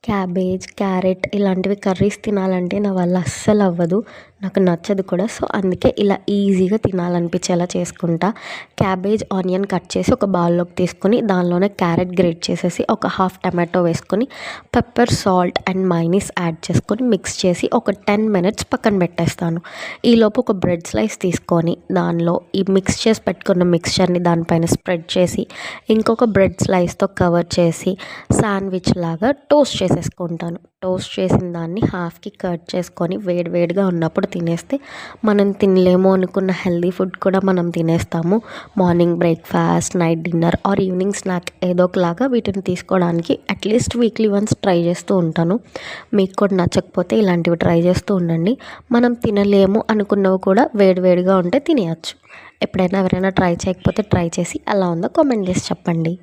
Cabbage, carrot ఇలాంటివి curries తినాలంటే నా వల్ల అస్సలు అవ్వదు. నాకు నచ్చదు కూడా. సో, అందుకే ఇలా ఈజీగా తినాలనిపించేలా చేసుకుంటా. క్యాబేజ్, ఆనియన్ కట్ చేసి ఒక బౌల్లోకి తీసుకొని దానిలోనే క్యారెట్ గ్రేట్ చేసేసి ఒక హాఫ్ టమాటో వేసుకొని pepper, salt and mayonnaise add చేసుకొని మిక్స్ చేసి ఒక 10 మినిట్స్ పక్కన పెట్టేస్తాను. ఈలోపు ఒక బ్రెడ్ స్లైస్ తీసుకొని దానిలో ఈ మిక్స్ చేసి పెట్టుకున్న మిక్స్చర్ని దానిపైన స్ప్రెడ్ చేసి ఇంకొక బ్రెడ్ స్లైస్తో కవర్ చేసి శాండ్విచ్ లాగా టోస్ట్ చేసేసుకుంటాను. టోస్ట్ చేసిన దాన్ని హాఫ్కి కట్ చేసుకొని వేడివేడిగా ఉన్నప్పుడు తినేస్తే మనం తినలేము అనుకున్న హెల్దీ ఫుడ్ కూడా మనం తినేస్తాము. Morning breakfast, night dinner or evening snack ఏదో ఒకలాగా వీటిని తీసుకోవడానికి అట్లీస్ట్ వీక్లీ వన్స్ ట్రై చేస్తూ ఉంటాను. మీకు కూడా నచ్చకపోతే ఇలాంటివి ట్రై చేస్తూ ఉండండి. మనం తినలేము అనుకున్నవి కూడా వేడివేడిగా ఉంటే తినేయచ్చు. ఎప్పుడైనా ఎవరైనా ట్రై చేయకపోతే ట్రై చేసి ఎలా ఉందో కామెంట్ చేసి చెప్పండి.